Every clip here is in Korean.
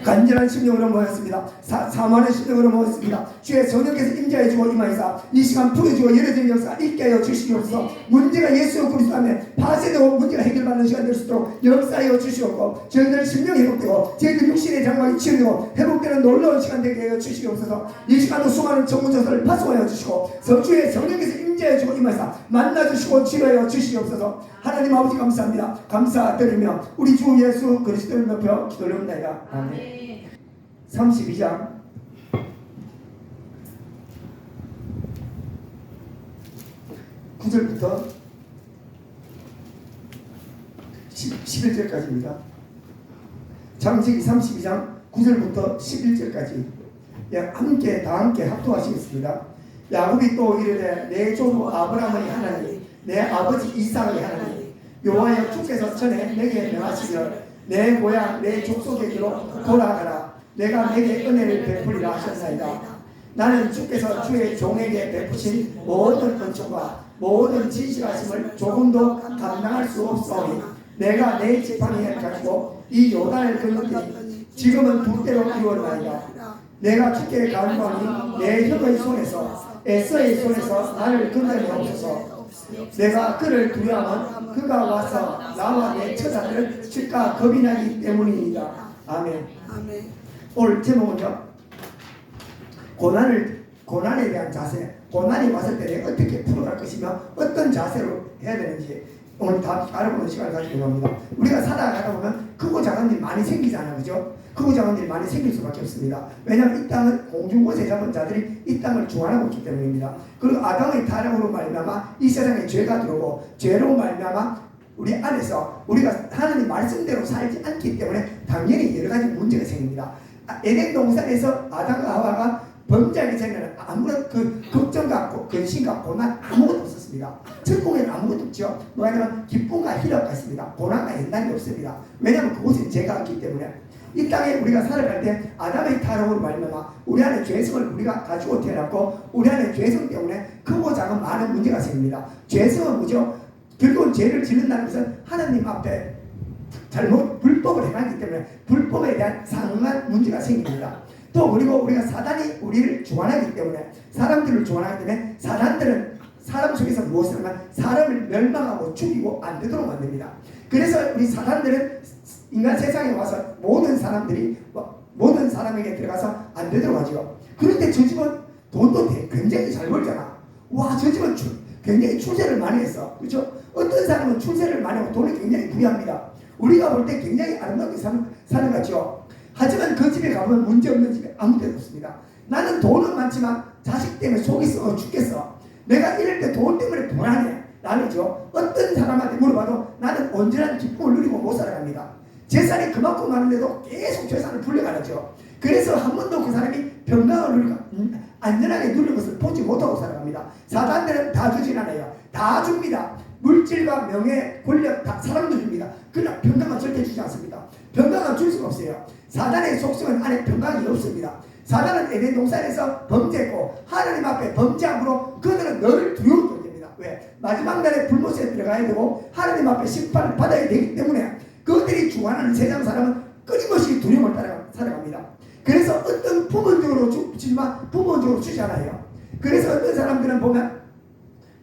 간절한 심령으로 모였습니다. 사모하는 심령으로 모였습니다. 주의 성령께서 임재해 주고 임하이사 이 시간 풀어주고 열어주는 역사 있게 하여 주시옵소서. 문제가 예수 그리스도 안에 파쇄되고 문제가 해결받는 시간 될 수 있도록 역사하여 주시옵고 저희들 심령이 회복되고 저희들 육신의 장막이 치유되고 회복되는 놀라운 시간 되게 하여 주시옵소서. 이 시간도 수많은 전문조사를 파송하여 주시고 성주의 성령께서 임재해 주고 임하이사 만나주시고 치료하여 주시옵소서. 하나님 아버지 감사합니다. 감사드리며 우리 주 예수 그리스도를 높여 기도합니다. 아멘. 32장 9절부터 11절까지입니다. 창세기 32장 9절부터 11절까지 함께 다 함께 합독하시겠습니다. 야곱이 또 이르되 내 조 아브라함의 하나님 내 아버지 이삭의 하나님 여호와여 주께서 전에 내게 명하시기를 내 고향 내 족속에게로 돌아가라. 내가 내게 은혜를 베풀리라 하셨나이다. 나는 주께서 주의 종에게 베푸신 모든 은총과 모든 진실하심을 조금도 감당할 수 없사오니 내가 내 지팡이를 가지고 이 요단을 건너더니 지금은 두 때로 이루었나이다. 내가 주께 간구하니 내 형의 손에서 에서의 손에서 나를 건져내옵소서. 내가 그를 두려하면 그가 와서 나와 내 처자들을 칠까 겁이 나기 때문이니이다. 아멘. 오늘 제목은요, 고난에 대한 자세. 고난이 왔을 때 내가 어떻게 풀어갈 것이며 어떤 자세로 해야 되는지 오늘 다 알아보는 시간을 가지고 합니다. 우리가 살아가다 보면 크고 작은 일이 많이 생기잖아요, 그죠? 크고 작은 일이 많이 생길 수밖에 없습니다. 왜냐하면 이 땅은 공중곳에 잡은 자들이 이 땅을 주관하고 있기 때문입니다. 그리고 아담의 타락으로 말미암아 이 세상에 죄가 들어오고 죄로 말미암아 우리 안에서 우리가 하나님 말씀대로 살지 않기 때문에 당연히 여러 가지 문제가 생깁니다. 에덴 동산에서 아담과 하와가 범죄하기 전에는 아무런 걱정과 근심과 고난 아무것도 없었습니다. 천국에는 아무것도 없죠. 뭐냐면 기쁨과 희락가 있습니다. 고난과 연단이 없습니다. 왜냐하면 그곳에 죄가 없기 때문에. 이 땅에 우리가 살아갈 때 아담의 타락으로 말미암아 우리 안에 죄성을 우리가 가지고 태어났고 우리 안에 죄성 때문에 크고 작은 많은 문제가 생깁니다. 죄성은 뭐죠? 결국은 죄를 짓는다는 것은 하나님 앞에 불법을 행하기 때문에 불법에 대한 상응한 문제가 생깁니다. 또 그리고 우리가 사단이 우리를 주관하기 때문에 사람들을 주관하기 때문에 사단들은 사람 속에서 무엇을 하면 사람을 멸망하고 죽이고 안 되도록 만듭니다. 그래서 우리 사단들은 인간 세상에 와서 모든 사람에게 들어가서 안 되도록 하죠. 그런데 저 집은 돈도 굉장히 잘 벌잖아. 와, 저 집은 굉장히 출세를 많이 했어. 그렇죠? 어떤 사람은 출세를 많이 하고 돈이 굉장히 부유합니다. 우리가 볼 때 굉장히 아름답게 사는 거죠. 하지만 그 집에 가면 문제없는 집에 아무 데도 없습니다. 나는 돈은 많지만 자식 때문에 속이 썩어 죽겠어. 내가 이럴 때 돈 때문에 불안해. 나는죠. 어떤 사람한테 물어봐도 나는 온전한 기쁨을 누리고 못 살아갑니다. 재산이 그만큼 많은데도 계속 재산을 불려가죠. 그래서 한 번도 그 사람이 평강을 누리고 안전하게 누리는 것을 보지 못하고 살아갑니다. 사단들은 다 주진 않아요. 다 줍니다. 물질과 명예, 권력 다 사람도 줍니다. 그러나 평강은 절대 주지 않습니다. 평강은 줄 수가 없어요. 사단의 속성은 안에 평강이 없습니다. 사단은 에덴 동산에서 범죄했고 하나님 앞에 범죄함으로 그들은 늘 두려운 존재입니다. 왜? 마지막 날에 불못에 들어가야 되고 하나님 앞에 심판을 받아야 되기 때문에 그들이 주관하는 세상 사람은 끊임없이 두려움을 따라 살아갑니다. 그래서 어떤 부분적으로 주지만 부분적으로 주지 않아요. 그래서 어떤 사람들은 보면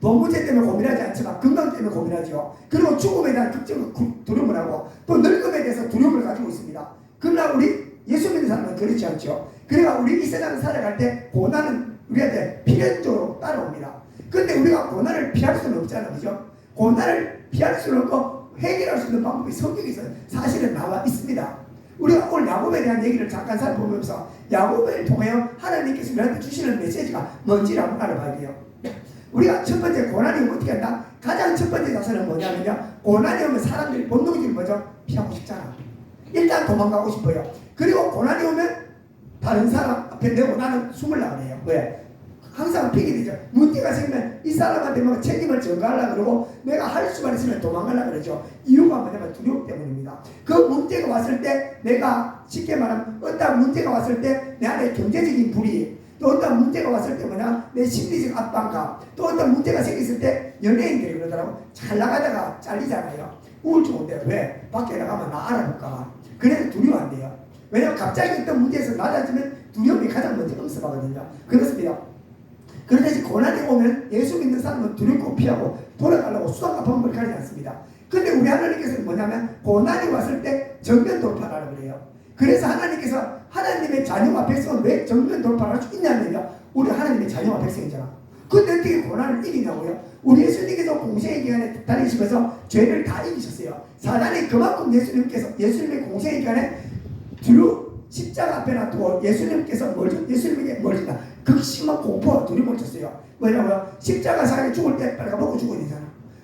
돈 문제 때문에 고민하지 않지만 건강 때문에 고민하죠. 그리고 죽음에 대한 극적인 두려움을 하고 또 늙음에 대해서 두려움을 가지고 있습니다. 그러나 우리 예수 믿는 사람은 그렇지 않죠. 그러니까 우리 이 세상을 살아갈 때 고난은 우리한테 필연적으로 따라옵니다. 그런데 우리가 고난을 피할 수는 없잖아요. 그죠? 고난을 피할 수는 없고 해결할 수 있는 방법이 성경에서 사실은 나와 있습니다. 우리가 오늘 야곱에 대한 얘기를 잠깐 살펴보면서 야곱을 통하여 하나님께서 우리한테 주시는 메시지가 뭔지를 한번 알아봐야 돼요. 우리가 첫 번째 고난이 오면 어떻게 한다? 가장 첫 번째 자세는 뭐냐면요. 고난이 오면 사람들이 본능적으로 뭐죠? 피하고 싶잖아. 일단 도망가고 싶어요. 그리고 고난이 오면 다른 사람 앞에 내고 나는 숨을 나가네요. 왜? 항상 피게 되죠. 문제가 생기면 이 사람한테 뭐 책임을 전가하려고 그러고 내가 할 수만 있으면 도망가려고 그러죠. 이유가 뭐냐면 두려움 때문입니다. 그 문제가 왔을 때 내가 쉽게 말하면 어떤 문제가 왔을 때 내 안에 경제적인 불이익 또 어떤 문제가 왔을 때 뭐냐 내 심리적 압박감 또 어떤 문제가 생겼을 때 연예인들이 그러더라고 잘 나가다가 잘리잖아요. 우울증 온대요. 왜? 밖에 나가면 나 알아볼까 봐. 그래서 두려워한대요. 왜냐하면 갑자기 어떤 문제에서 낮아지면 두려움이 가장 먼저 엄습하거든요. 그렇습니다. 그런데 고난이 오면 예수 믿는 사람은 두렵고 피하고 돌아가려고 수단과 방법을 가리지 않습니다. 근데 우리 하나님께서는 뭐냐면 고난이 왔을 때 정면 돌파라고 그래요. 그래서 하나님께서 하나님의 자녀와 백성은 왜 정면 돌파를 할 수 있냐면요, 우리 하나님의 자녀와 백성이잖아. 근데 어떻게 고난을 이기냐고요? 우리 예수님께서 공생의 기간에 다니시면서 죄를 다 이기셨어요. 사단이 그만큼 예수님의 공생의 기간에 뒤로 십자가 앞에 놔두고 예수님에게 멀지다 극심한 공포와 두려움을 줬어요. 뭐냐고요? 십자가 사람이 죽을 때 빨리 먹고 죽어야 되잖아.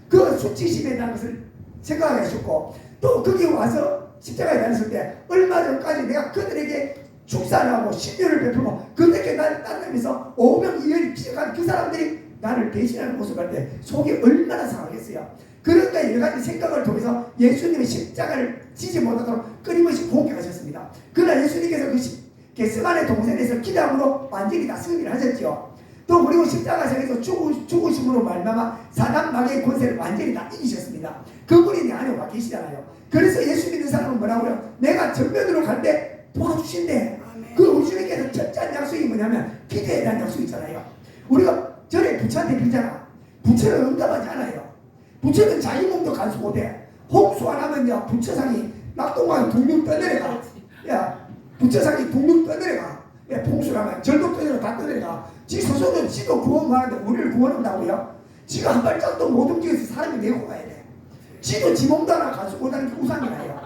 그 수치심에 대한 것을 생각하게 하셨고, 또 거기 와서 십자가에 다녔을 때 얼마 전까지 내가 그들에게 축사하고 신뢰를 베풀고 그들에게 나를 따르면서 오병이어리 피적한 그 사람들이 나를 배신하는 모습을 할 때 속이 얼마나 상하겠어요. 그러니까 여러 가지 생각을 통해서 예수님의 십자가를 지지 못하도록 끊임없이 공격하셨습니다. 그러나 예수님께서 그 겟세마네 동산에서 기도함으로 완전히 다 승리를 하셨죠. 또 그리고 십자가상에서 죽으심으로 말미암아 사단 마귀의 권세를 완전히 다 이기셨습니다. 그분이 내 안에 와 계시잖아요. 그래서 예수 믿는 사람은 뭐라고요? 내가 정면으로 갈 때 도와주신대. 그 우리 주님께서 첫째 약속이 뭐냐면 기도에 대한 약속이 있잖아요. 우리가 전에 부처한테 빌잖아. 부처는 응답하지 않아요. 부처는 자기 몸도 간수 못해. 홍수 안 하면요, 부처상이 낙동강 둥둥 떠내려가. 야, 부처상이 둥둥 떠내려가. 야, 홍수를 하면 절도 떠내려 다 떠내려가. 지 스스로는 지도 구원하는데 우리를 구원한다고요? 지가 한 발짝도 못 움직여서 사람이 내고 가야 돼. 지도 지 몸도 하나 간수 못하는 게 우상이라요.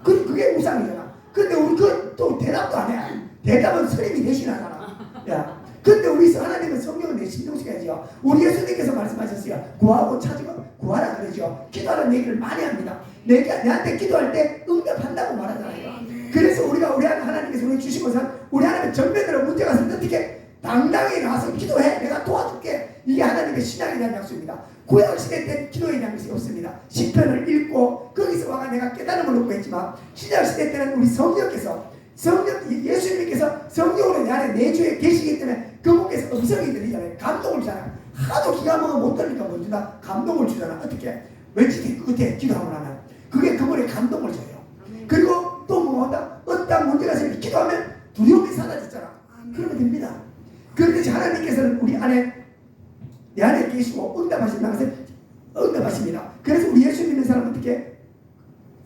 그게 우상이잖아. 근데 우리 또 대답도 안 해. 대답은 스님이 대신하잖아. 야, 근데 우리 하나님은 성령을 내 신동시켜야죠. 우리 예수님께서 말씀하셨어요. 구하고 찾으면 구하라 그러죠. 기도하는 얘기를 많이 합니다. 내한테 기도할 때 응답한다고 말하잖아요. 그래서 우리 하나님께서 우리 주신 것은 우리 하나님의 정면으로 문제가 있으면 어떻게 당당히 나와서 기도해. 내가 도와줄게. 이게 하나님의 신앙에 대한 약속입니다. 구약시대 때 기도에 대한 것이 없습니다. 시편을 읽고 거기서 와가 내가 깨달음을 얻고 했지만 신약시대 때는 우리 예수님께서 성령으로 내 안에 내주에 계시기 때문에 그분께서 음성이 들리잖아요. 감동을 주잖아요. 하도 기가 막혀 못 들으니까 뭐 주나? 감동을 주잖아. 어떻게? 왠지 끝에 기도하면 하면 그게 그분의 감동을 줘요. 그리고 또 뭐다? 어떤 문제가 생기면 기도하면 두려움이 사라졌잖아. 그러면 됩니다. 그런데 하나님께서는 우리 안에 내 안에 계시고 응답하신다는 것을 응답하십니다. 그래서 우리 예수 믿는 사람은 어떻게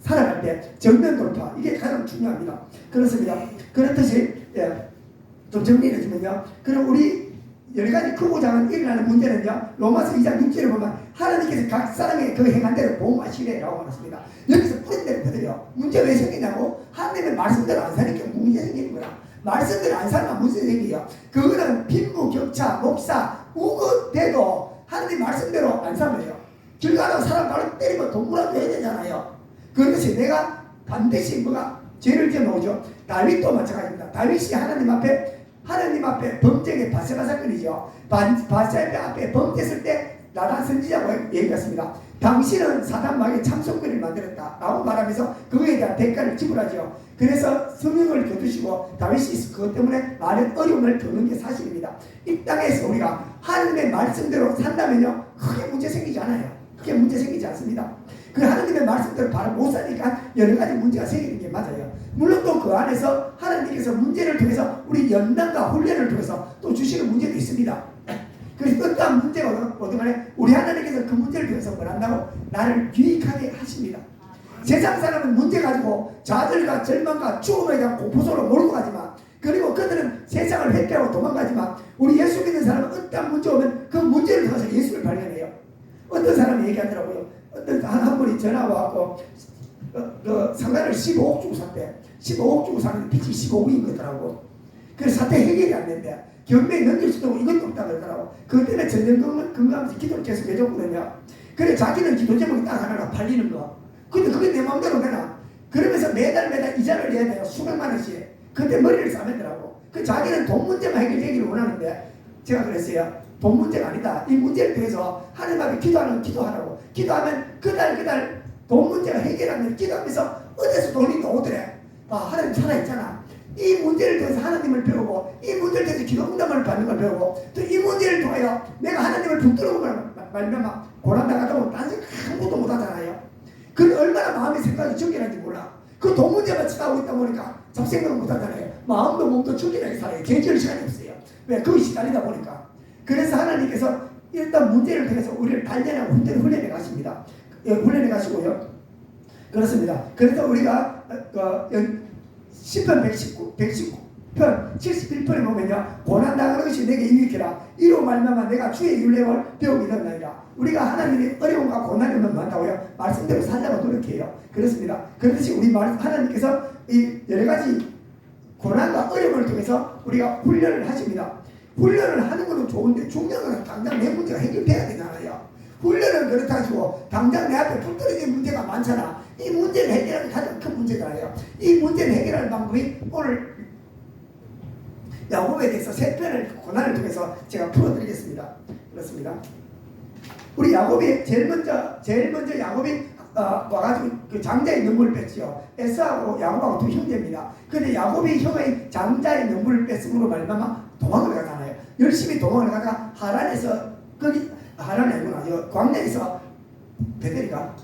살아갈 때 정면 돌파, 이게 가장 중요합니다. 그렇습니다. 그렇듯이 좀 정리해 주면요, 그럼 우리 여러 가지 크고 작은 일어나는 문제는요, 로마서 2장 6절에 보면 하나님께서 각 사람의 그 행한 대로 보호하시래라고 말했습니다. 여기서 뿌린 대로 거들요. 문제 왜 생기냐고? 하나님의 말씀대로 안 사니까 문제 생기는 거야. 말씀대로 안 살면 문제 생겨요. 그거는 빈부, 격차, 목사, 우거대도 하나님 말씀대로 안 살면요, 길 가다가 사람 바로 때리면 동물하고 해야 되잖아요. 그것이 내가 반드시 뭐가 죄를 지어놓죠. 다윗도 마찬가지입니다. 다윗이 하나님 앞에 범죄의 바세바 사건이죠. 바세바 앞에 범죄했을 때 나단 선지자고 얘기했습니다. 당신은 사단 마귀의 참석거리를 만들었다 라고 말하면서 그거에 대한 대가를 지불하죠. 그래서 성령을 거두시고 다윗이 그것 때문에 많은 어려움을 겪는 게 사실입니다. 이 땅에서 우리가 하나님의 말씀대로 산다면요, 크게 문제 생기지 않아요. 크게 문제 생기지 않습니다. 그 하나님의 말씀대로 바로 못 사니까 여러 가지 문제가 생기는 게 맞아요. 물론 또 그 안에서 하나님께서 문제를 통해서 우리 연단과 훈련을 통해서 또 주시는 문제도 있습니다. 그래서 어떠한 문제가 오든 간에 우리 하나님께서 그 문제를 통해서 뭘 한다고? 나를 유익하게 하십니다. 세상 사람은 문제 가지고 좌절과 절망과 죽음에 대한 공포속으로 몰고 가지만, 그리고 그들은 세상을 회피하고 도망가지만, 우리 예수 믿는 사람은 어떠한 문제 오면 그 문제를 통해서 예수를 발견해요. 어떤 사람이 얘기하더라고요. 어떤 한 분이 전화 와갖고 상가를 15억 주고 샀대. 15억 주고 샀는데 빚이 15억인 거더라고. 그래서 사태 해결이 안 된대. 경매에 넘길 수도 없고 이것도 없다 그러더라고. 그것 때문에 전쟁 건강하면서 기도를 계속 해줬거든요. 그래 자기는 기도 제목이 딱 하나가 팔리는 거. 근데 그게 내 마음대로 되나? 그러면서 매달 이자를 내야 돼요. 수백만 원씩. 그때 머리를 싸매더라고. 그 자기는 돈 문제만 해결되기를 원하는데, 제가 그랬어요. 돈 문제가 아니다. 이 문제를 통해서 하나님 앞에 기도하라고. 기도하면 그달 돈 문제가 해결하면 기도하면서 어디서 돈이 나오더래. 하나님 살아있잖아. 이 문제를 통해서 하나님을 배우고, 이 문제를 통해서 기도 응답을 받는 걸 배우고, 또 이 문제를 통하여 내가 하나님을 붙들고 말면 고난당하다 보면 딴 생각 아무것도 못하잖아요. 그게 얼마나 마음의 생각이 정결한지 몰라. 그 돈 문제만 쳐다보고 있다 보니까 잡생각을 못하잖아요. 마음도 몸도 충분하게 살아요. 견딜 시간이 없어요. 왜? 그것이 시달리다 보니까. 그래서 하나님께서 일단 문제를 통해서 우리를 단련하고 훈련해 가십니다. 훈련해 가시고요. 그렇습니다. 그래서 우리가 시편 119편 71편에 보면요, 고난당하는 것이 내게 유익이라 이로 말미암아 내가 주의 율례를 배우게 되었나이다. 우리가 하나님의 어려움과 고난이 오면 많다고요, 말씀대로 살려고 노력해요. 그렇습니다. 그렇듯이 우리 하나님께서 이 여러 가지 고난과 어려움을 통해서 우리가 훈련을 하십니다. 훈련을 하는 것은 좋은데 중요한 건 당장 내 문제가 해결돼야 되잖아요. 훈련은 그렇다고 당장 내 앞에 붙 떨어진 문제가 많잖아. 이 문제를 해결하는 게 가장 큰 문제잖아요. 이 문제를 해결할 방법이 오늘 야곱에 대해서 세 편을 고난을 통해서 제가 풀어드리겠습니다. 그렇습니다. 우리 야곱이 제일 먼저 야곱이 와가지고 그 장자의 능물을 뺐지요. 에서하고 야곱하고 두 형제입니다. 근데 야곱이 형의 장자의 능물을 뺐음으로 말미암아 도망을 가잖아요. 열심히 도망을 가다가 하란에서 거기 하란이 아니구나, 광야에서 베델이가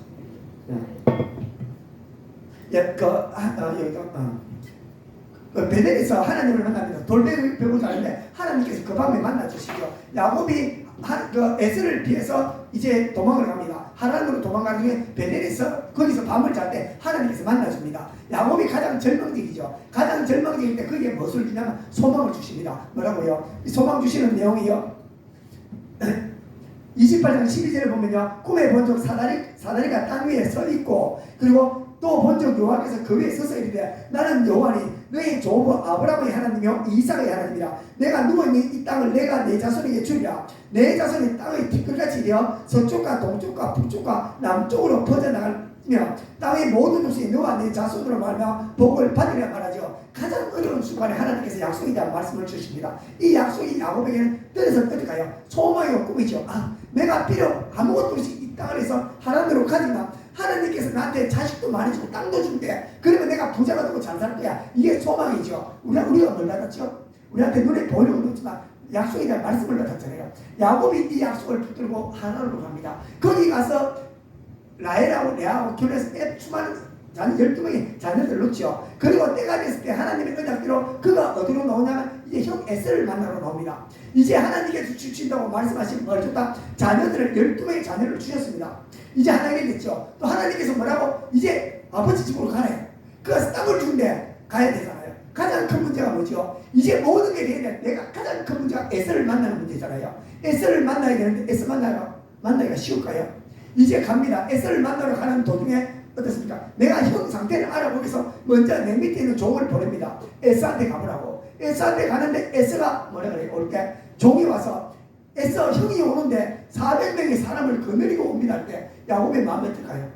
베델에서 하나님을 만납니다. 돌베 배우자 하는데 하나님께서 그 밤에 만나주시죠. 야곱이 에스를 피해서 이제 도망을 갑니다. 하란으로 도망가는 중에 베델에서 거기서 밤을 잘 때 하나님께서 만나줍니다. 야곱이 가장 절망적이죠. 가장 절망적일 때 거기에 무엇을 주냐면 소망을 주십니다. 뭐라고요? 소망 주시는 내용이요, 28장 12절에 보면요, 꿈에 본 적 사다리가 땅 위에 서 있고, 그리고 또 본 적 여호와께서 그 위에 서서 이르되 나는 여호와니 너의 조부 아브라함의 하나님이요 이삭의 하나님이라. 내가 누워있는 이 땅을 내가 내 자손에게 주리라. 내 자손이 땅의 티끌같이 되어 서쪽과 동쪽과 북쪽과 남쪽으로 퍼져나가며 땅의 모든 곳이 너와 내 자손으로 말하며 복을 받으려 말하죠. 가장 어려운 순간에 하나님께서 약속에 대한 말씀을 주십니다. 이 약속이 야곱에게는 뜻에서 어떨까요? 소망이고 꿈이죠. 내가 비록 아무것도 없이 이 땅을 해서 하나님으로 가지만 하나님께서 나한테 자식도 많이 주고 땅도 준대. 그러면 내가 부자가 되고 잘 살 거야. 이게 소망이죠. 우리가 뭘 받았죠? 우리한테 눈에 보이는 건 없지만 약속에 대한 말씀을 받았잖아요. 야곱이 이 약속을 붙들고 하나님으로 갑니다. 거기 가서 라헬하고 레아하고 결혼해서 수많은 12명의 자녀들을 놓죠. 그리고 때가 됐을 때 하나님의 언약대로 그가 어디로 나오냐면 이제 형 에스를 만나러 나옵니다. 이제 하나님께서 주신다고 말씀하신 걸 줬다. 자녀들을 12명의 자녀를 주셨습니다. 이제 하나님이 됐죠. 또 하나님께서 뭐라고? 이제 아버지 집으로 가래. 그가 땅을 준대 가야 되잖아요. 가장 큰 문제가 뭐죠? 이제 모든 게 돼야 돼. 내가 가장 큰 문제가 에스를 만나는 문제잖아요. 에스를 만나야 되는데 에스 만나기가 쉬울까요? 이제 갑니다. 에스를 만나러 가는 도중에 어떻습니까? 내가 형 상태를 알아보기 위해서 먼저 내 밑에 있는 종을 보냅니다. 에스한테 가보라고. 에스한테 가는데 에스가 뭐라 그래요? 올 때 종이 와서 에스 형이 오는데 400명의 사람을 거느리고 옵니다 할 때 야곱의 마음이 어떨까요?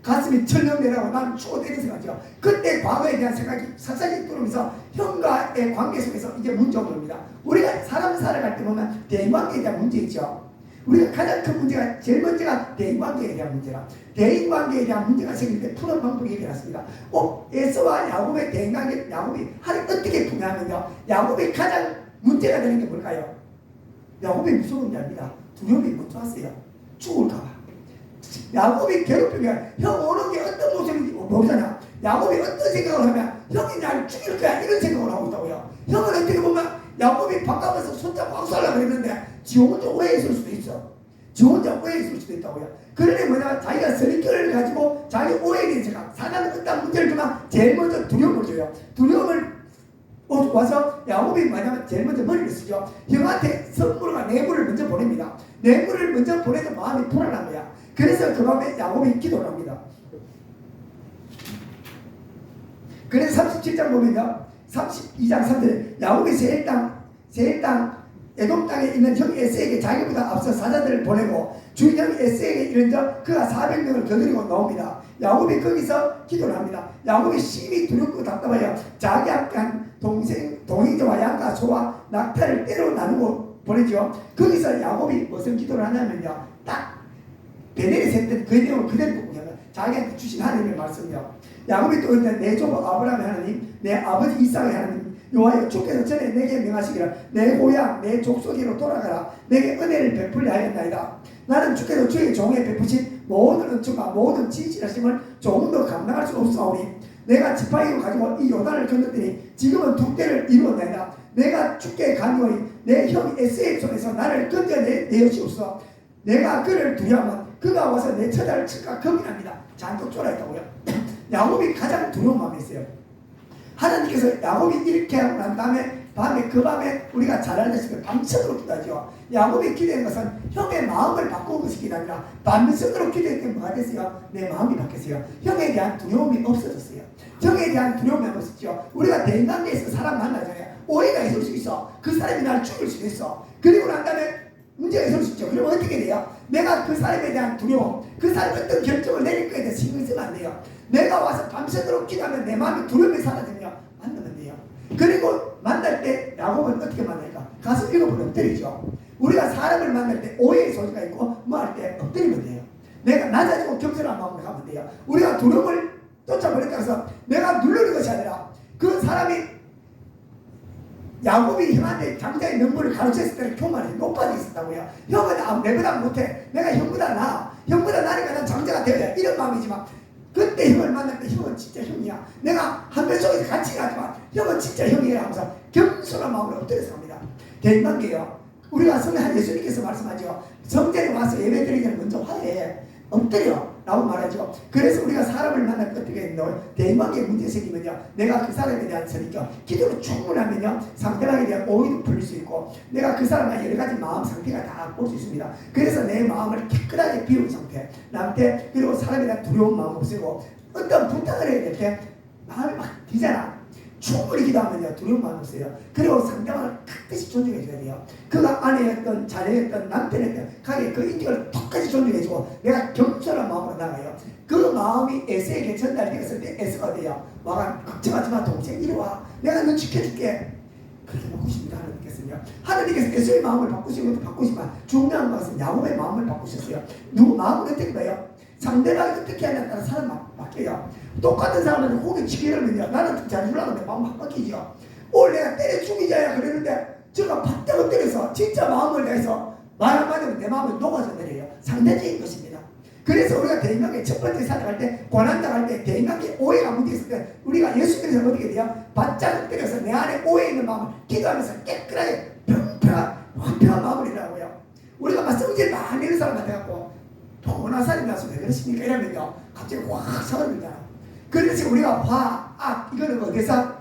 가슴이 철렁내라고 나는 추워 때리는 생각이죠. 그때 과거에 대한 생각이 살살이 들어오면서 형과의 관계 속에서 이제 문제가 옵니다. 우리가 사람 살아갈 때 보면 대인관계에 대한 문제 있죠. 우리가 가장 큰 문제가 제일 먼저가 대인관계에 대한 문제라. 대인관계에 대한 문제가 생길 때 푸는 방법이 얘기해놨습니다. 에서와 야곱의 대인관계, 야곱이 어떻게 푸냐면요, 야곱이 가장 문제가 되는 게 뭘까요? 야곱이 무서운 게 아닙니다. 두려움이 먼저 왔어요. 죽을까봐. 야곱이 괴롭히면 형 오는 게 어떤 모습인지 모르잖아. 야곱이 어떤 생각을 하면 형이 날 죽일 거야 이런 생각을 하고 있다고요. 형은 어떻게 보면 야곱이 바깥에서 손잡고 악수하려고 그랬는데 지 혼자 오해했을 수도 있어. 지 혼자 오해했을 수도 있다고요. 그러니 뭐냐, 자기가 선입견을 가지고 자기 오해에 대해서 사단은 어떤 문제를 주면 제일 먼저 두려움을 줘요. 두려움을 와서 야곱이 뭐냐면 제일 먼저 머리를 쓰죠. 형한테 선물과 뇌물을 먼저 보냅니다. 뇌물을 먼저 보내서 마음이 불안한 거야. 그래서 그 밤에 야곱이 기도를 합니다. 그래서 37장 보면요, 32장 3절 야곱이 세일 땅 에돔 땅에 있는 형 에스에게 자기보다 앞서 사자들을 보내고 주인 에스에게 이른적 그가 400명을 거느리고 나옵니다. 야곱이 거기서 기도를 합니다. 야곱이 심히 두렵고 답답하여 자기 앞간 동행자와 양과 소와 낙타를 때로 나누고 보내죠. 거기서 야곱이 무슨 기도를 하냐면요, 딱 베델에서 했던 그 내용을 그대로 보면 자기한테 주신 하나님의 말씀이요. 야곱이 또 이제 내 조부 아브라함의 하나님, 내 아버지 이삭의 하나님 여호와여, 주께서 전에 내게 명하시기를 내 고향 내 족속으로 돌아가라. 내게 은혜를 베풀려 하였나이다. 나는 주께서 주의 종에 베푸신 모든 은총과 모든 진실하심을 조금도 감당할 수 없사오니 내가 지팡이를 가지고 이 요단을 건넜더니 지금은 두 때를 이루었나이다. 내가 죽게 간구하니 내 형 에스의 손에서 나를 건져내시옵소서. 내가 그를 두려워하면 그가 와서 내 처자를 칠까 겁이 납니다. 잔뜩 쫄아있다고요. 야곱이 가장 두려운 마음이 있어요. 하나님께서 야곱이 이렇게 하고 난 다음에 그 밤에 우리가 잘 알다시피 밤새도록 기도하죠. 야곱이 기도한 것은 형의 마음을 바꾸는 것이 기도 아니라 밤새도록 기도했더니 뭐가 됐어요? 내 마음이 바뀌었어요. 형에 대한 두려움이 없어졌어요. 형에 대한 두려움이 없었죠. 우리가 대인관계에서 사람 만나잖아요. 오해가 있을 수 있어. 그 사람이 나를 죽일 수도 있어. 그리고 난 다음에 문제가 있을 수 있죠. 그러면 어떻게 돼요? 내가 그 사람에 대한 두려움, 그 사람이 어떤 결정을 내릴 거에 대해서 신경 쓰면 안 돼요. 내가 와서 밤새도록 기도하면 내 마음이 두려움이 사라지면 만나면 돼요. 그리고 만날 때 야곱은 어떻게 만날까? 가서 읽어보면 엎드리죠. 우리가 사람을 만날 때 오해의 소지가 있고 뭐 할 때 엎드리면 돼요. 내가 낮아지고 겸손한 마음으로 가면 돼요. 우리가 두려움을 쫓아버렸다 해서 내가 누르는 것이 아니라 그 사람이 야곱이 형한테 장자의 명분을 가르쳤을 때는 교만이 높아져 있었다고요. 형은 내보다 못해. 내가 형보다 나아. 형보다 나니까 난 장자가 되어야 이런 마음이지만 그때 형을 만날 때 형은 진짜 형이야. 내가 한편 속에서 같이 가지만 형은 진짜 형이야 하면서 겸손한 마음으로 엎드려서 갑니다. 대인관계요. 우리가 성령 예수님께서 말씀하죠. 성전에 와서 예배 드리기 전에 먼저 화해해. 엎드려 라고 말하죠. 그래서 우리가 사람을 만날 때 어떻게 했노? 대인관계에 문제 생기면요, 내가 그 사람에 대한 선이죠, 기도로 충분하면요 상대방에 대한 오해도 풀릴 수 있고 내가 그 사람과 여러 가지 마음 상태가 다 볼 수 있습니다. 그래서 내 마음을 깨끗하게 비운 상태, 남태 그리고 사람에 대한 두려운 마음 없애고 어떤 부탁을 해야 될 때 마음이 막 뛰잖아. 충분히 기도하면요 두려운 마음이 없어요. 그리고 상대방을 끝까지 존중해 줘야 돼요. 그가 아내였던 자녀였던 남편이었던 가게 그 인격을 똑같이 존중해 주고 내가 겸손한 마음으로 나가요. 그 마음이 에서에게 전달되었을 때 에서가 돼요. 와가 걱정하지 마 동생 이리 와. 내가 너 지켜줄게. 그렇게 받고 싶습니다. 하나님께서요. 하나님께서 에서의 마음을 바꾸시는 것도 바꾸시지만 중요한 것은 야곱의 마음을 바꾸셨어요. 누구 마음을 어떻게 봐요? 상대방이 어떻게 하냐에 따라 사람 바뀌어요. 똑같은 사람한테 고개 치기를면요 나는 잘해주려고 내 마음 확 바뀌죠. 오늘 내가 때려 죽이자야 그랬는데 제가 바닥을 때려서 진짜 마음을 내서 말 한마디면 내 마음을 녹아져 내려요. 상대적인 것입니다. 그래서 우리가 대인관계 첫 번째 살아갈 때 고난당할 때 대인관계 오해가 문제 있을 때 우리가 예수님께서 어떻게 돼요? 바짝을 때려서 내 안에 오해 있는 마음을 기도하면서 깨끗하게 평평한 완벽한 마음을 이라고요. 우리가 막 성질 많이 내는 사람한테 갖고 동원한 살이 나서 왜 그러십니까? 이러면요 갑자기 확 사그러들잖아. 그래서 우리가 이거는 어디서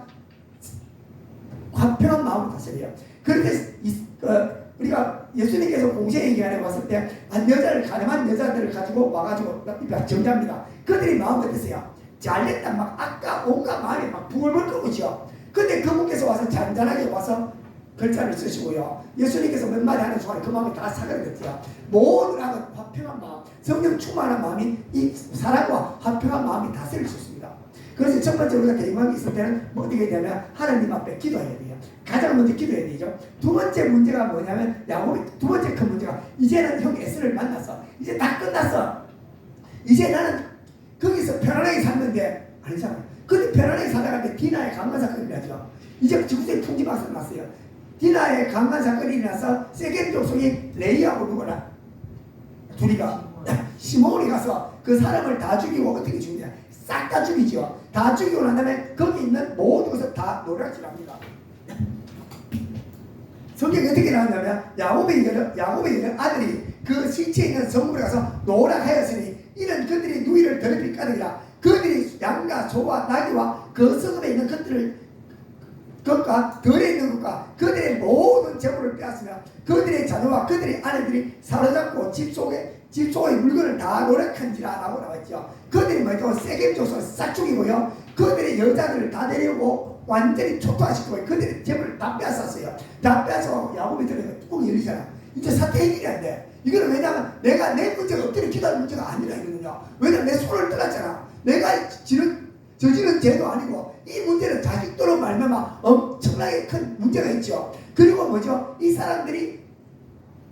화평한 마음을 다스려요. 그런데 우리가 예수님께서 공생의 기간에 왔을 때 한 여자를 가늠한 여자들을 가지고 와가지고 정죄합니다. 그들이 마음 어땠어요? 잘됐다 막 아까 온갖 마음이 막 부글부글 끓고죠. 근데 그분께서 와서 잔잔하게 와서 글자를 쓰시고요. 예수님께서 몇 마디 하는 순간 그 마음이 다 사그라졌죠. 모든 화평한 마음, 성령 충만한 마음이 이 사랑과 화평한 마음이 다스릴 수 있습니다. 그래서 첫 번째 우리가 대인관계 있을 때는 뭐 어떻게 되냐면 하나님 앞에 기도해야 돼요. 가장 먼저 기도해야 되죠. 두 번째 문제가 뭐냐면 야곱이 두 번째 큰 문제가 이제는 형 에스를 만났어. 이제 다 끝났어. 이제 나는 거기서 편안하게 샀는데 아니잖아요. 근데 편안하게 살아갈 때 디나의 강간 사건이 나죠. 이제 지구대에 풍지박산 났어요. 디나의 강간 사건이 일어나서 세겜 족속이 레이하고 누구나 둘이가 시몬이 가서 그 사람을 다 죽이고 어떻게 죽냐? 싹 다 죽이죠. 다 죽이고 난 다음에 거기 있는 모든 것을 다 노략질합니다. 성경이 어떻게 나왔냐면 야곱의 여러 아들이 그 시체에 있는 성물에 가서 노략하였으니 이는 그들이 누이를 더럽힐 까닭이라. 그들이 양과 소와 나귀와 그 성읍에 있는 것과 들에 있는 것과 그들의 모든 재물을 빼앗으며 그들의 자녀와 그들의 아내들이 사로잡고 집 속의 물건을 다 노력한지라 라고 나왔죠. 그들이 뭐죠? 세겜 족속을 싹 죽이고요. 그들의 여자들을 다 데리고 완전히 초토화시키고 그들의 재물을 다 빼앗았어요. 다 빼앗아 야곱이 들어가 뚜껑이 열리잖아. 이제 사태 해결이 안 돼. 이거는 왜냐하면 내가 내 문제가 엎드려 기도하는 문제가 아니라 이거든요. 왜냐면 내 손을 떠났잖아. 내가 저지른 죄도 아니고 이 문제는 자식도로 말미암아 엄청나게 큰 문제가 있죠. 그리고 뭐죠? 이 사람들이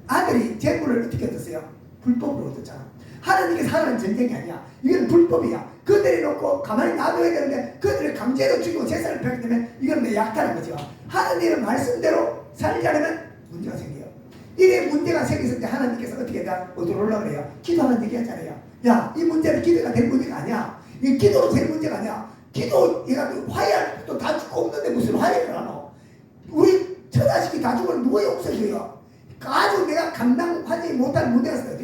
아들이 재물을 어떻게 얻었어요? 불법으로 얻었잖아. 하나님께서 하라는 전쟁이 아니야. 이건 불법이야. 그들이 놓고 가만히 놔둬야 되는데 그들을 강제로 죽이고 제사를 펴기 때문에 이건 내 약탈한 거죠. 하나님의 말씀대로 살려면 문제가 생겨요. 이래 문제가 생겼을 때 하나님께서 어떻게 해야 어디로 올라가 그래요? 기도하는 얘기 하잖아요. 야, 이 문제는 기도가 될 문제가 아니야. 이 기도로 될 문제가 아니야. 얘가 화해할 것도 다 죽고 없는데 무슨 화해를 하노? 우리 처자식이 다 죽으면 누가 용서해줘요? 아주 내가 감당하지 못할 문제가 있어요.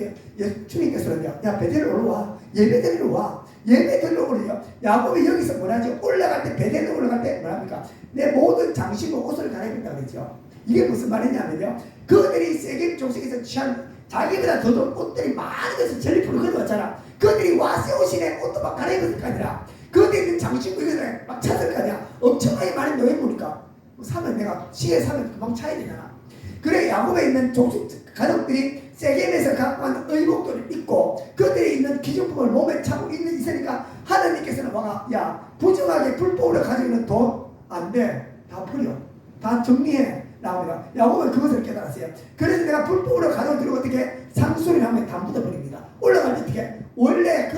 주님께서는요, 야, 베델로 올라와. 예배 드리러 와. 예배 드리러 오래요. 야곱이 여기서 뭐라죠? 올라갈 때, 베델로 올라갈 때 뭐랍니까? 내 모든 장식과 옷을 갈아입는다 그랬죠. 이게 무슨 말이냐면요, 그들이 세겜 족속에서 취한 자기보다 더 좋은 옷들이 많은 데서 전리품을 가져왔잖아. 그들이 와 새 옷이네. 옷도 막 갈아입을 거 아니라 그들이 있는 장식과 이것을 막 찾을 거 아니야. 엄청나게 많은 노예물이니까 사면 내가 시에 사면 금방 차야 되잖아. 그래 야곱에 있는 족속 가족들이 세겜에서 갖고 온 의복들을 입고 그들이 있는 기준품을 몸에 차고 있으니까 하나님께서는 와가 야 부정하게 불법으로 가지고 있는 돈 안 돼. 다 버려. 다 정리해. 나옵니다. 야곱은 그것을 깨달았어요. 그래서 내가 불법으로 가져들고 어떻게 상수리 나무에 다 묻어버립니다. 올라갈 때 어떻게 원래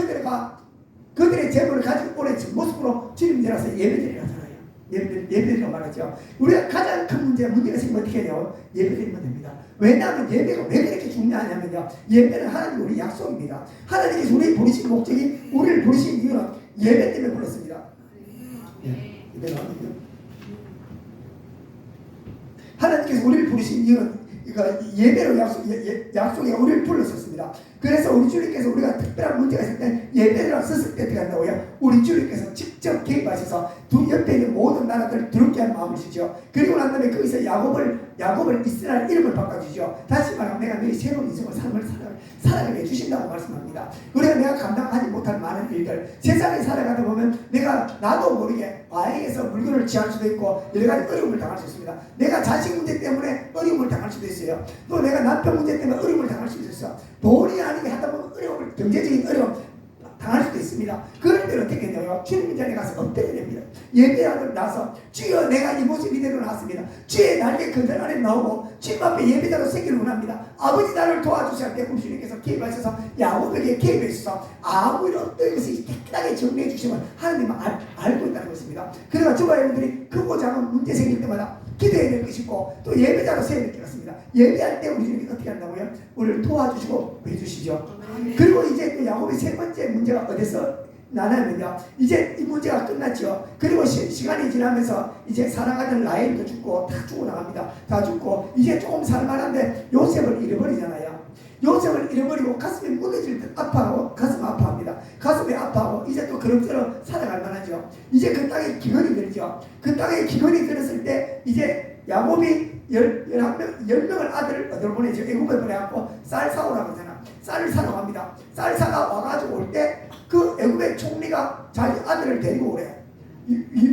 그들의 재물을 가지고 오래 모습으로 주님들이라서 예배드리라잖아요. 예배드리라고 말하죠. 우리가 가장 큰 문제가 생기면 어떻게 해요? 예배드리면 됩니다. 왜냐하면 예배가 왜 그렇게 중요하냐면요, 예배는 하나님 우리 약속입니다. 하나님께서 우리 부르신 목적이, 우리를 부르신 이유는 예배 때문에 불렀습니다. 예배가 아니고요. 하나님께서 우리를 부르신 이유는 예배로 약속에 우리를 불렀었습니다. 그래서 우리 주님께서 우리가 특별한 문제가 있을 때 예배를 썼을 때 어떻게 한다고요? 우리 주님께서 직접 개입하셔서 두 옆에 있는 모든 나라들을 두렵게 한 마음을 주죠. 그리고 난 다음에 거기서 야곱을 이스라엘 이름을 바꿔주죠. 다시 말하면 내가 너희 새로운 인생을 살아가게 해주신다고 말씀합니다. 우리가 내가 감당하지 못할 많은 일들, 세상에 살아가다 보면 나도 모르게 과잉해서 물건을 취할 수도 있고 여러 가지 어려움을 당할 수 있습니다. 내가 자식 문제 때문에 어려움을 당할 수도 있어요. 또 내가 남편 문제 때문에 어려움을 당할 수도 있어요. 돈이 아니게 하다 보면 경제적인 어려움 당할 수도 있습니다. 그럴 때는 어떻게 되냐요? 주님 전에 가서 엎드려야 됩니다. 예배하고 나서 주여 내가 이 모습 이대로 나왔습니다. 주의 날개 근절 안에 나오고 주님 앞에 예배자로 생기를 원합니다. 아버지 나를 도와주셔야 때 주님께서 개입하셔서 야곱에게 개입해주셔서 아무리 어떤 것이 깨끗하게 정리해 주시면 하나님은 알고 있다는 것입니다. 그러나 저와 여러분들이 크고 작은 문제 생길 때마다 기도해야 될 것이고 또 예배자로 세워야 될 것 같습니다. 예배할 때 우리 주님이 어떻게 한다고요? 우리를 도와주시고 해주시죠. 그리고 이제 또 야곱의 세 번째 문제가 어디서 나냐면요, 이제 이 문제가 끝났죠. 그리고 시간이 지나면서 이제 사랑하던 라헬도 죽고 다 죽고 나갑니다. 다 죽고 이제 조금 살만한데 요셉을 잃어버리잖아요. 요셉을 잃어버리고 가슴이 무너질 듯 아파하고 가슴 아파합니다. 가슴이 아파하고 이제 또 그럭저럭 살아갈 만하죠. 이제 그 땅에 기근이 들죠. 그 땅에 기근이 들었을 때 이제 야곱이 10명을 아들을 어디로 보내죠? 애굽에 보내갖고 쌀 사오라고 하잖아. 쌀을 사러 갑니다. 쌀 사가 와가지고 올 때 그 애굽의 총리가 자기 아들을 데리고 오래.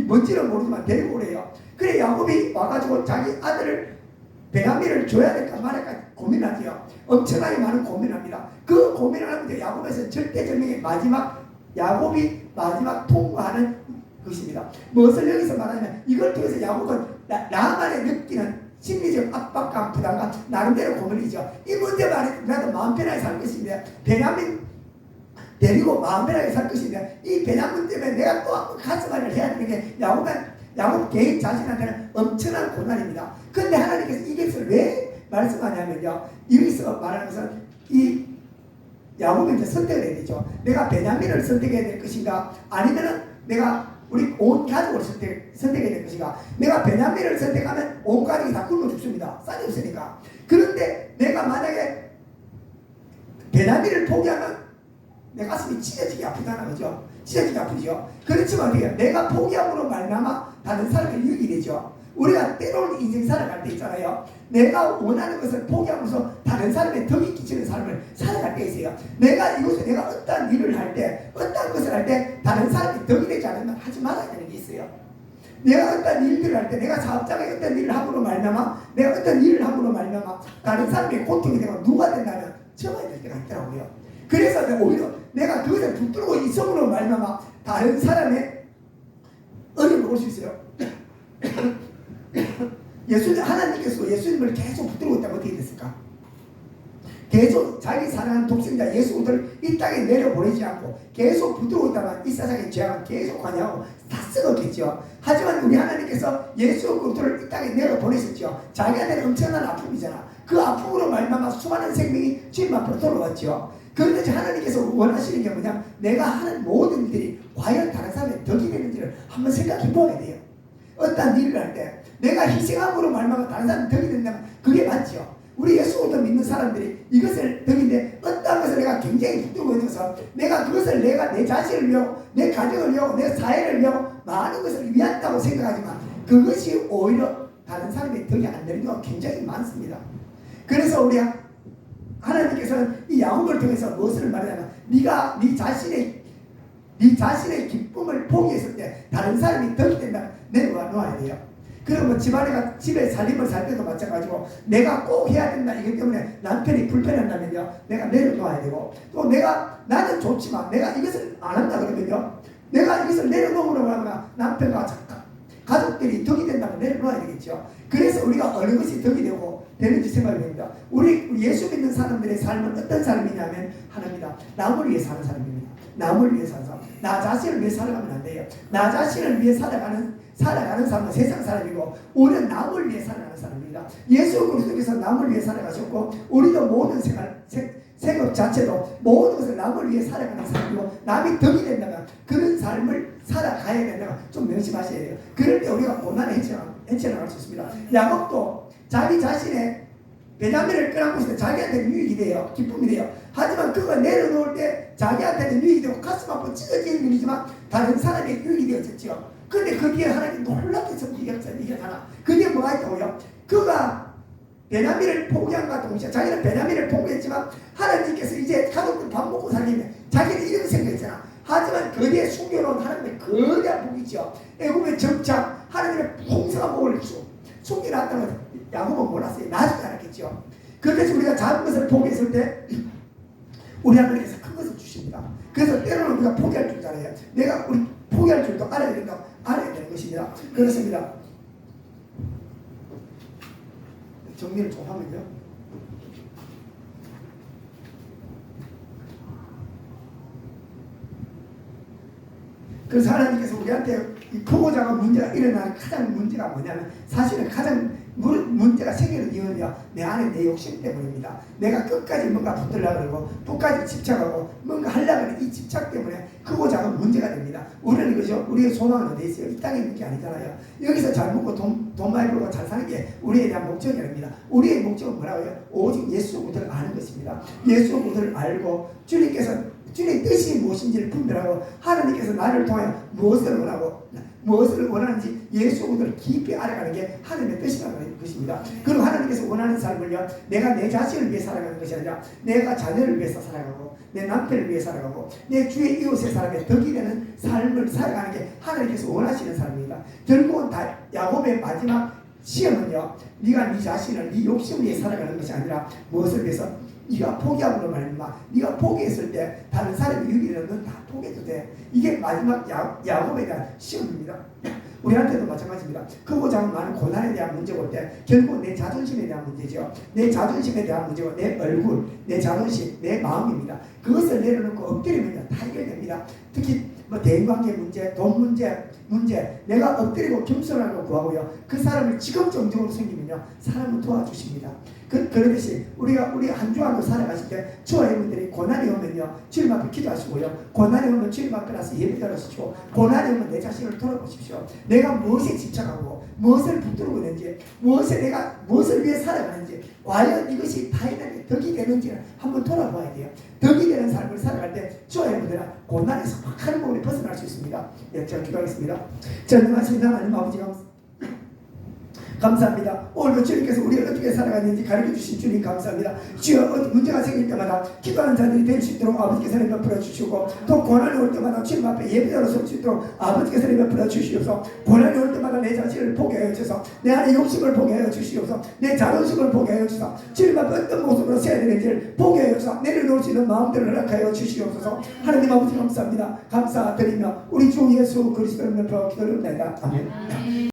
뭔지는 모르지만 데리고 오래요. 그래 야곱이 와가지고 자기 아들을 베냐민을 줘야 될까 말할까 고민하지요. 엄청나게 많은 고민합니다. 그 고민을 하는데 야곱에서 절대절명의 야곱이 마지막 통과하는 것입니다. 무엇을 여기서 말하냐면 이걸 통해서 야곱은 나만의 느끼는 심리적 압박감, 부담감, 나름대로 고민이죠. 이 문제만 나도 마음 편하게 살 것인데 베냐민 데리고 마음 편하게 살 것인데 이 베냐민 때문에 내가 또 한번 가슴앓이를 해야 되는 게 야곱 개인 자신한테는 엄청난 고난입니다. 그런데 하나님께서 이것을 왜 말씀하냐면요, 여기서 말하는 것은 이 야곱이 이제 선택을 해야 되죠. 내가 베냐민을 선택해야 될 것인가, 아니면은 내가 우리 온 가족을 선택해야 될 것인가. 내가 베냐민을 선택하면 온 가족이 다 굶어 죽습니다. 쌀이 없으니까. 그런데 내가 만약에 베냐민을 포기하면 내 가슴이 찢어지게 아프다는 거죠. 찢어지게 아프죠. 그렇지만 어떻게 해요? 내가 포기함으로 말미암아 다른 사람의 유익이 되죠. 우리가 때로는 인생 살아갈 때 있잖아요. 내가 원하는 것을 포기하면서 다른 사람의 덕이 끼치는 삶을 살아갈 때 있어요. 내가 어떠한 일을 할 때, 어떠한 것을 할 때 다른 사람이 덕이 되지 않으면 하지 말아야 되는 게 있어요. 내가 어떤 일들을 할 때, 내가 사업장에 어떤 일을 함으로 말미암아, 내가 어떤 일을 함으로 말미암아 다른 사람의 고통이 되고 누가 된다면 참아야 될 때가 있더라고요. 그래서 오히려 내가 그것을 붙들고 있음으로 말미암아 다른 사람의 어려움을 올 수 있어요. 하나님께서 예수님을 계속 붙들고 있다면 어떻게 됐을까? 계속 자기 사랑하는 독생자 예수를 이 땅에 내려보내지 않고 계속 붙들고 있다면 이 세상의 죄악은 계속 관여하고 다 썩었겠죠. 하지만 우리 하나님께서 예수 그리스도를 이 땅에 내려보내셨죠. 자기한테는 엄청난 아픔이잖아. 그 아픔으로 말미암아 수많은 생명이 주님 앞으로 돌아왔죠. 그런데 하나님께서 원하시는 게 뭐냐? 내가 하는 모든 일들이 과연 다른 사람의 덕이 되는지를 한번 생각해 보아야 돼요. 어떤 일을 할 때 내가 희생함으로 말미암아 다른 사람이 덕이 된다면 그게 맞죠. 우리 예수를 믿는 사람들이 이것을 덕인데 어떤 것을 내가 굉장히 붙들고 있어서 내가 그것을 내가 내 자신을 위하고 내 가정을 위하고 내 사회를 위하고 많은 것을 위한다고 생각하지만 그것이 오히려 다른 사람의 덕이 안 되는 경우가 굉장히 많습니다. 그래서 우리 하나님께서는 이 야곱을 통해서 무엇을 말하냐면 네가 네 자신의 기쁨을 포기했을 때 다른 사람이 덕이 된다면 내려놓아야 돼요. 그러면 집에 살림을 살 때도 마찬가지고 내가 꼭 해야 된다 이기 때문에 남편이 불편한다면요 내가 내려놓아야 되고 또 나는 좋지만 내가 이것을 안 한다 그러면요 내가 이것을 내려놓으려고 하면 남편과 가족들이 덕이 된다면 내려놓아야 되겠죠. 그래서 우리가 어느 것이 덕이 되는지 생각이 됩니다. 우리 예수 믿는 사람들의 삶은 어떤 삶이냐면 하나입니다. 남을 위해 사는 사람입니다. 남을 위해 사는 사람. 나 자신을 위해 살아가면 안 돼요. 나 자신을 위해 살아가는 사람은 세상 사람이고 우리는 남을 위해 살아가는 사람입니다. 예수 그리스도께서 남을 위해 살아가셨고 우리도 모든 생업 자체도 모든 것을 남을 위해 살아가는 사람이고 남이 덕이 된다면 그런 삶을 살아가야 된다면 좀 명심하셔야 돼요. 그럴 때 우리가 고난에 헤쳐나갈 수 있습니다. 야곱도 자기 자신의 베냐민을 끌어안고 있을 때 자기한테는 유익이 돼요. 기쁨이 돼요. 하지만 그거 내려놓을 때 자기한테는 유익이 되고 가슴 아프고 찢어지는 일이지만 다른 사람에게 유익이 되었죠. 근데 거기에 하나님 놀랍게 이겼잖아. 그게 뭐가 있다고요? 그가 베냐민을 포기한과 동시에 자기는 베냐민을 포기했지만 하나님께서 이제 가족들 밥 먹고 살리면 자기는 이런 생각했잖아. 하지만 거기에 숨겨놓은 하나님의 거대한 복이죠. 애굽의 정착 하나님의 풍성한 복을 숨겨놨다는 걸 야곱은 몰랐어요. 나중에 알았겠죠. 그래서 우리가 작은 것을 포기했을 때 우리 하나님께서 큰 것을 주십니다. 그래서 때로는 우리가 포기할 줄 알아요. 우리 포기할 줄도 알아야 되는 것입니다. 그렇습니다. 정리를 좀 하면요. 그래서 하나님께서 우리한테 이 크고 작은 문제가 일어나는 가장 문제가 뭐냐면 사실은 가장 문제가 생기는 이유는요 내 안에 내 욕심 때문입니다. 내가 끝까지 뭔가 붙들려고 그러고 끝까지 집착하고 뭔가 하려고 하는 이 집착 때문에 크고 작은 문제가 됩니다. 우리는 그죠? 우리의 소망은 어디에 있어요? 이 땅에 있는 게 아니잖아요. 여기서 잘 먹고 돈 많이 벌고 잘 사는 게 우리에 대한 목적이 아닙니다. 우리의 목적은 뭐라고요? 오직 예수 그리스도를 아는 것입니다. 예수 그리스도를 알고 주님의 뜻이 무엇인지를 분별하고 하나님께서 나를 통하여 무엇을 원하는지 예수 그리스도를 깊이 알아가는 게 하나님의 뜻이라는 것입니다. 그리고 하나님께서 원하는 삶을요 내가 내 자신을 위해 살아가는 것이 아니라 내가 자녀를 위해서 살아가고 내 남편을 위해 살아가고 내 주의 이웃의 사람의 덕이 되는 삶을 살아가는 게 하나님께서 원하시는 삶입니다. 결국은 다 야곱의 마지막 시험은요 네가 네 자신을 네 욕심을 위해 살아가는 것이 아니라 무엇을 위해서 네가 포기함으로 말미암아 네가 포기했을 때 다른 사람이 유익이 되는 건 다 포기해도 돼. 이게 마지막 야곱에 대한 시험입니다. 우리한테도 마찬가지입니다. 크고 작은 많은 고난에 대한 문제 볼 때 결국 내 자존심에 대한 문제죠. 내 자존심에 대한 문제고 내 얼굴, 내 자존심, 내 마음입니다. 그것을 내려놓고 엎드리면 다 해결됩니다. 특히 대인관계 문제, 돈 문제 내가 엎드리고 겸손하고 구하고요. 그 사람을 직업정적으로 생기면요 사람은 도와주십니다. 그러듯이 우리 한 주간도 살아가실 때 저와 여러분들이 고난이 오면요 주님 앞에 기도하시고요. 고난이 오면 주님 앞에 나서 예배드리시고 고난이 오면 내 자신을 돌아보십시오. 내가 무엇에 집착하고 무엇을 붙들고 있는지 무엇을 위해 살아가는지 과연 이것이 타인에게 덕이 되는지를 한번 돌아봐야 돼요. 덕이 되는 삶을 살아갈 때 저와 여러분들은 고난에서 확 하는 부분에 벗어날 수 있습니다. 예, 제가 기도하겠습니다. 전능하신 하나님 아버지 감사합니다. 오늘도 주님께서 우리가 어떻게 살아가는지 가르쳐주신 주님 감사합니다. 주여 문제가 생길 때마다 기도하는 자들이 될 수 있도록 아버지께서 베풀어 주시고 또 고난이 올 때마다 주님 앞에 예배자로 설 수 있도록 아버지께서 베풀어 주시옵소서. 고난이 올 때마다 내 자신을 포기하여 주소서. 내 안에 욕심을 포기하여 주시옵소서. 내 자존심을 포기하여 주소서. 주님 앞에 어떤 모습으로 서야 되는지를 포기하여 주소서. 내려놓을 수 있는 마음대로 허락하여 주시옵소서. 하나님 아버지 감사합니다. 감사드리며 우리 주 예수 그리스도의 이름으로 기도를 드립니다. 아멘.